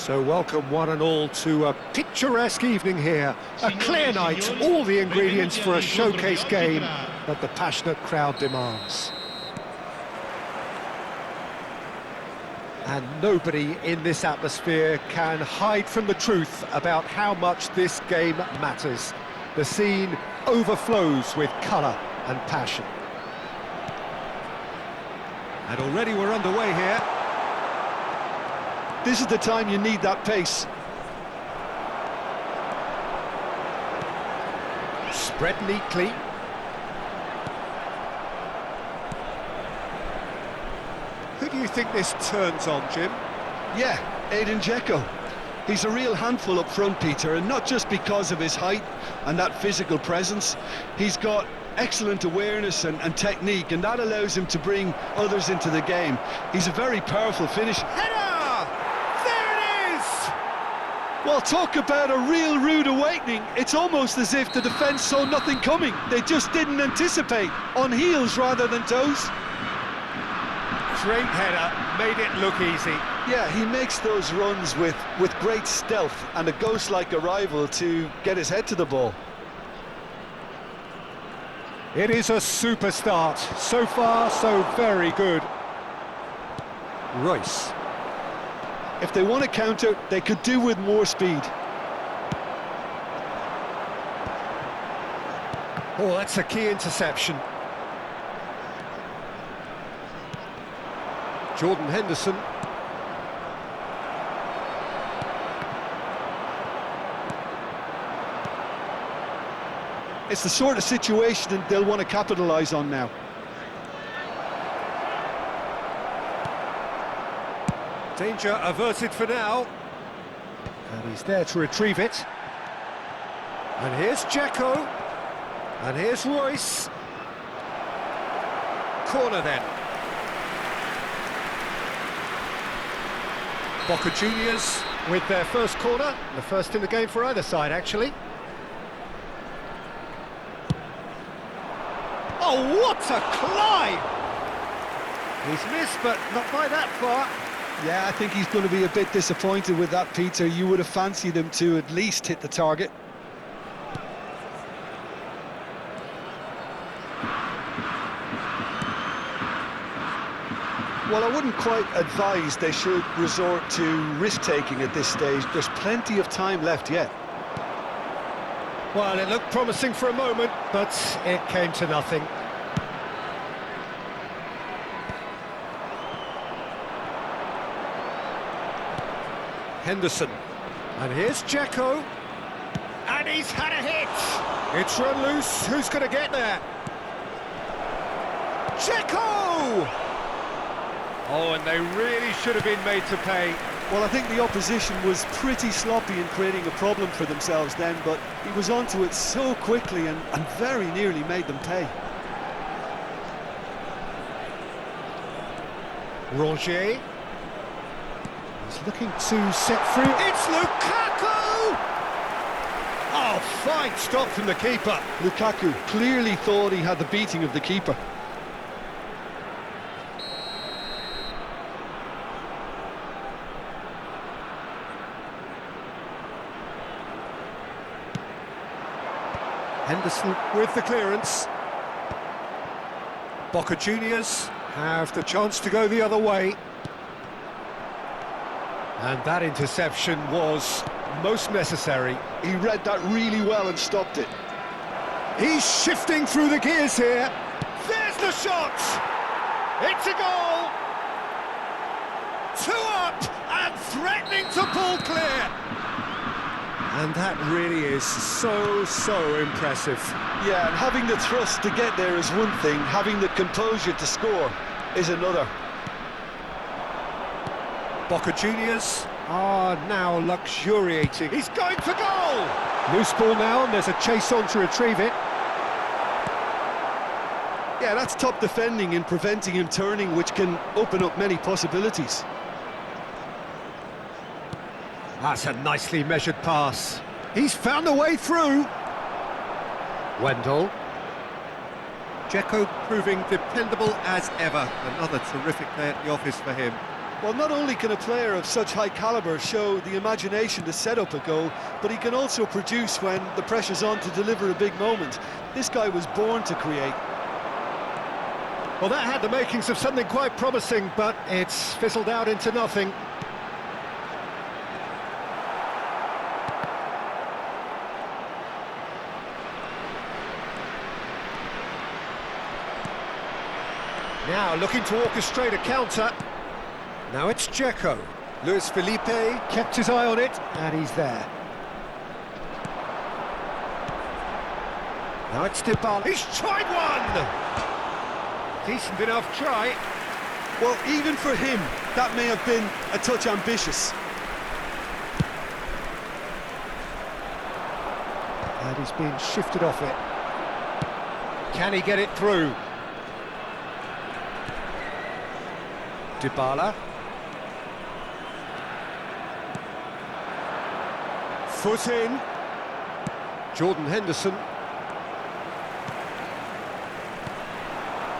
So welcome one and all to a picturesque evening here. A clear night, all the ingredients for a showcase game that the passionate crowd demands. And nobody in this atmosphere can hide from the truth about how much this game matters. The scene overflows with colour and passion. And already we're underway here. This is the time you need that pace. Spread neatly. Who do you think this turns on, Jim? Yeah, Edin Dzeko. He's a real handful up front, Peter, and not just because of his height and that physical presence. He's got excellent awareness and technique, and that allows him to bring others into the game. He's a very powerful finisher. Header! There it is! Well, talk about a real rude awakening. It's almost as if the defence saw nothing coming. They just didn't anticipate, on heels rather than toes. Great header, made it look easy. Yeah, he makes those runs with great stealth and a ghost-like arrival to get his head to the ball. It is a super start. So far, so very good. Royce. If they want to counter, they could do with more speed. Oh, that's a key interception. Jordan Henderson. It's the sort of situation they'll want to capitalise on now. Danger averted for now. And he's there to retrieve it. And here's Dzeko. And here's Royce. Corner then. Boca Juniors with their first corner. The first in the game for either side, actually. Oh, what a climb! He's missed, but not by that far. Yeah, I think he's going to be a bit disappointed with that, Peter. You would have fancied him to at least hit the target. Well, I wouldn't quite advise they should resort to risk-taking at this stage. There's plenty of time left yet. Well, it looked promising for a moment, but it came to nothing. Henderson. And here's Dzeko. And he's had a hit! It's run loose. Who's going to get there? Dzeko! Oh, and they really should have been made to pay. Well, I think the opposition was pretty sloppy in creating a problem for themselves then, but he was onto it so quickly and very nearly made them pay. Rongier. He's looking to set free. It's Lukaku! Oh, fine stop from the keeper. Lukaku clearly thought he had the beating of the keeper. Henderson with the clearance. Boca Juniors have the chance to go the other way. And that interception was most necessary. He read that really well and stopped it. He's shifting through the gears here. There's the shot! It's a goal! 2 up and threatening to pull clear. And that really is so impressive. Yeah, and having the thrust to get there is one thing, having the composure to score is another. Boca Juniors are now luxuriating. He's going for goal! Loose ball now, and there's a chase on to retrieve it. Yeah, that's top defending and preventing him turning, which can open up many possibilities. That's a nicely measured pass. He's found a way through. Wendell. Dzeko proving dependable as ever. Another terrific day at the office for him. Well, not only can a player of such high calibre show the imagination to set up a goal, but he can also produce when the pressure's on to deliver a big moment. This guy was born to create. Well, that had the makings of something quite promising, but it's fizzled out into nothing. Now looking to orchestrate a counter. Now it's Dzeko. Luis Felipe kept his eye on it, and he's there. Now it's Dybala. He's tried one! Decent enough try. Well, even for him, that may have been a touch ambitious. And he's being shifted off it. Can he get it through? Dybala. Foot in. Jordan Henderson.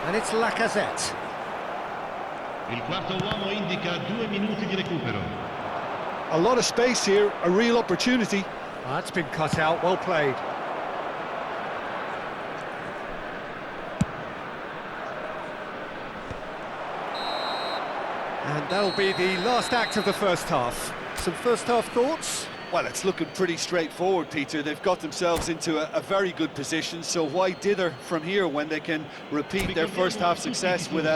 And it's Lacazette. Il quarto uomo indica 2 minuti di recupero. A lot of space here, a real opportunity. That's been cut out, well played. And that'll be the last act of the first half. Some first half thoughts? Well, it's looking pretty straightforward, Peter. They've got themselves into a very good position, so why dither from here when they can repeat their first half success with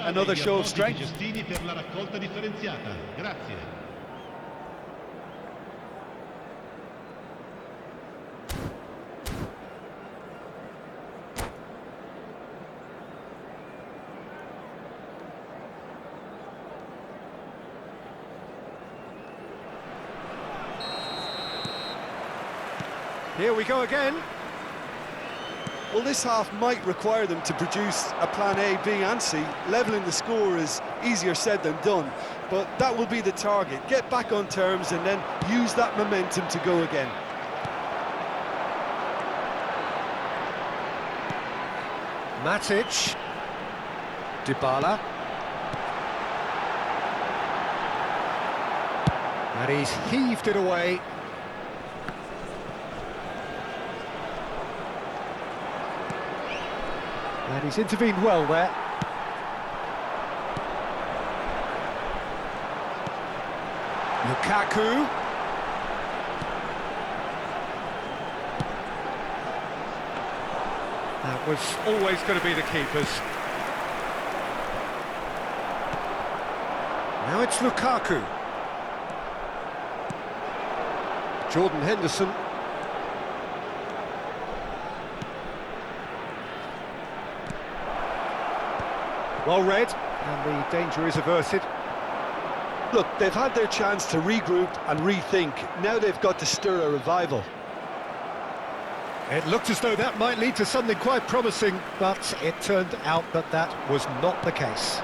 another show of strength? Here we go again. Well, this half might require them to produce a plan A, B and C. Levelling the score is easier said than done, but that will be the target. Get back on terms and then use that momentum to go again. Matic. Dybala. And he's heaved it away. And he's intervened well there. Lukaku. That was always going to be the keepers. Now it's Lukaku. Jordan Henderson. Well read, and the danger is averted. Look, they've had their chance to regroup and rethink. Now they've got to stir a revival. It looked as though that might lead to something quite promising, but it turned out that that was not the case.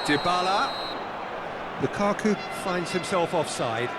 Dybala. Lukaku finds himself offside.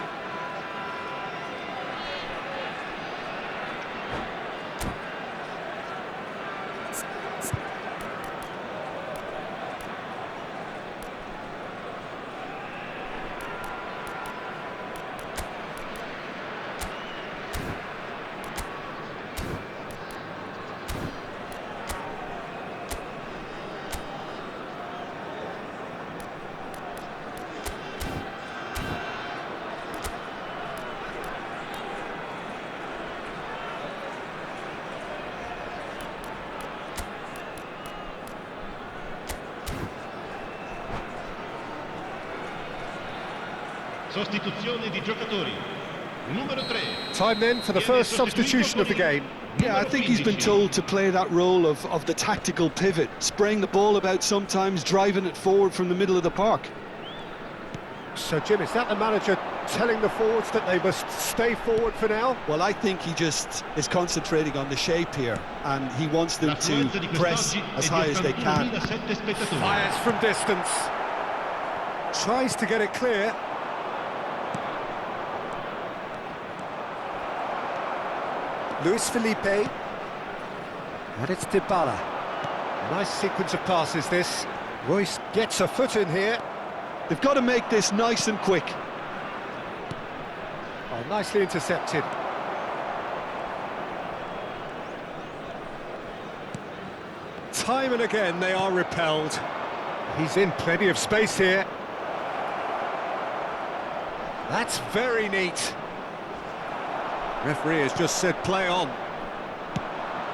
Sostituzione di giocatori. Numero 3. Time then for the first substitution of the game. Yeah, I think he's been told to play that role of the tactical pivot, spraying the ball about sometimes, driving it forward from the middle of the park. So, Jim, is that the manager telling the forwards that they must stay forward for now? Well, I think he just is concentrating on the shape here, and he wants them to press as high as they can. Fires from distance. Tries to get it clear. Luis Felipe. And it's Dybala. Nice sequence of passes, this. Royce gets a foot in here. They've got to make this nice and quick. Oh, nicely intercepted. Time and again they are repelled. He's in plenty of space here. That's very neat. Referee has just said play on.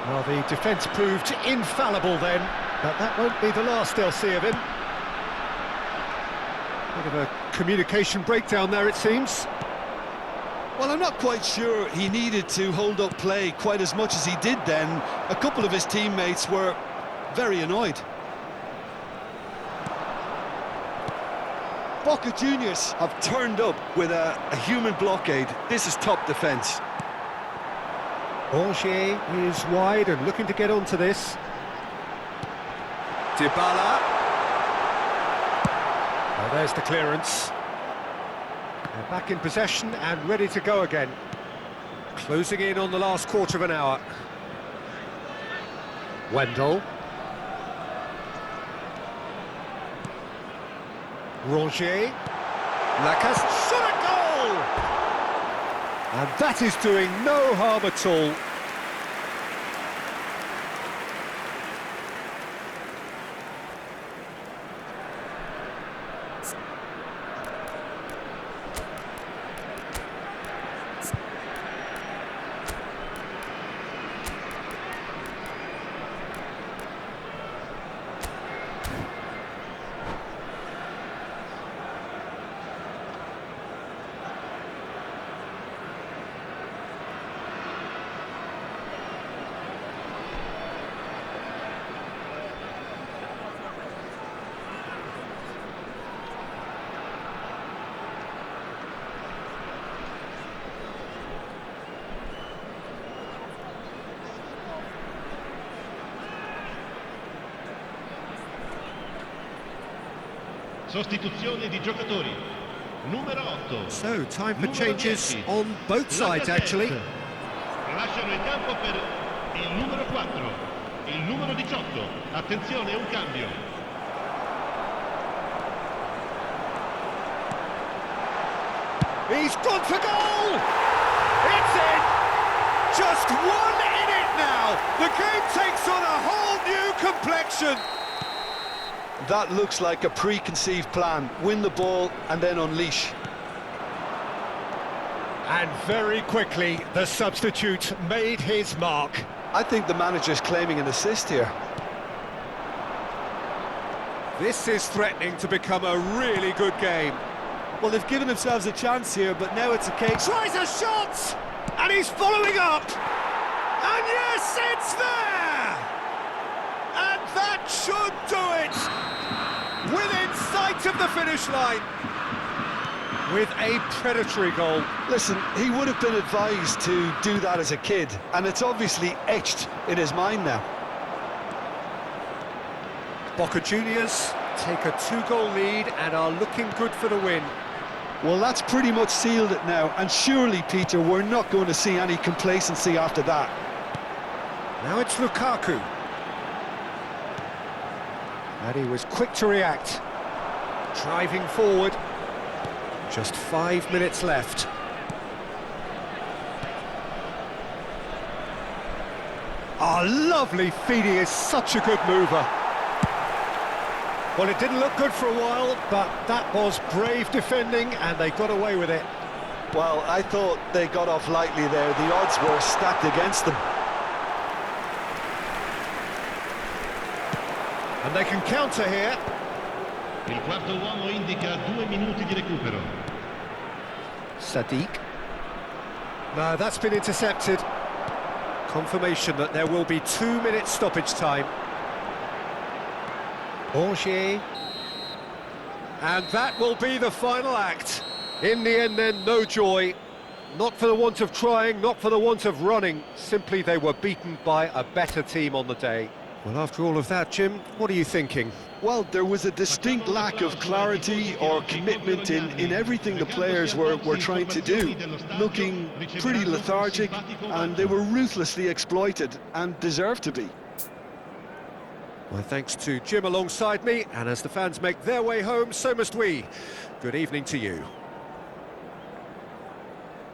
Well, the defence proved infallible then, but that won't be the last they'll see of him. Bit of a communication breakdown there, it seems. Well, I'm not quite sure he needed to hold up play quite as much as he did then. A couple of his teammates were very annoyed. Boca Juniors have turned up with a human blockade. This is top defence. Rongier is wide and looking to get onto this. Dybala. Oh, there's the clearance. They're back in possession and ready to go again. Closing in on the last quarter of an hour. Wendell. Rongier. Lacasse. Shot a goal! And that is doing no harm at all. Sostituzione di giocatori. Numero 8. So, time for Numero changes 10. on both sides, actually. Lasciano il campo per il numero 4, il numero 18. Attenzione, un cambio. He's gone for goal! It's in! Just one in it now! The game takes on a whole new complexion! That looks like a preconceived plan. Win the ball and then unleash. And very quickly, the substitute made his mark. I think the manager's claiming an assist here. This is threatening to become a really good game. Well, they've given themselves a chance here, but now it's a case... Tries a shot! And he's following up! And yes, it's there! And that should do it! Within sight of the finish line! With a predatory goal. Listen, he would have been advised to do that as a kid, and it's obviously etched in his mind now. Boca Juniors take a 2-goal lead and are looking good for the win. Well, that's pretty much sealed it now, and surely, Peter, we're not going to see any complacency after that. Now it's Lukaku. And he was quick to react. Driving forward. Just 5 minutes left. Ah, lovely feed. He is such a good mover. Well, it didn't look good for a while, but that was brave defending, and they got away with it. Well, I thought they got off lightly there. The odds were stacked against them. And they can counter here. Il quarto uomo indica 2 minuti di recupero. Sadiq. No, that's been intercepted. Confirmation that there will be 2 minutes stoppage time. Rongier. And that will be the final act. In the end then, no joy. Not for the want of trying, not for the want of running. Simply they were beaten by a better team on the day. Well, after all of that, Jim, what are you thinking? Well, there was a distinct lack of clarity or commitment in everything the players were trying to do. Looking pretty lethargic, and they were ruthlessly exploited and deserved to be. My thanks to Jim alongside me, and as the fans make their way home, so must we. Good evening to you.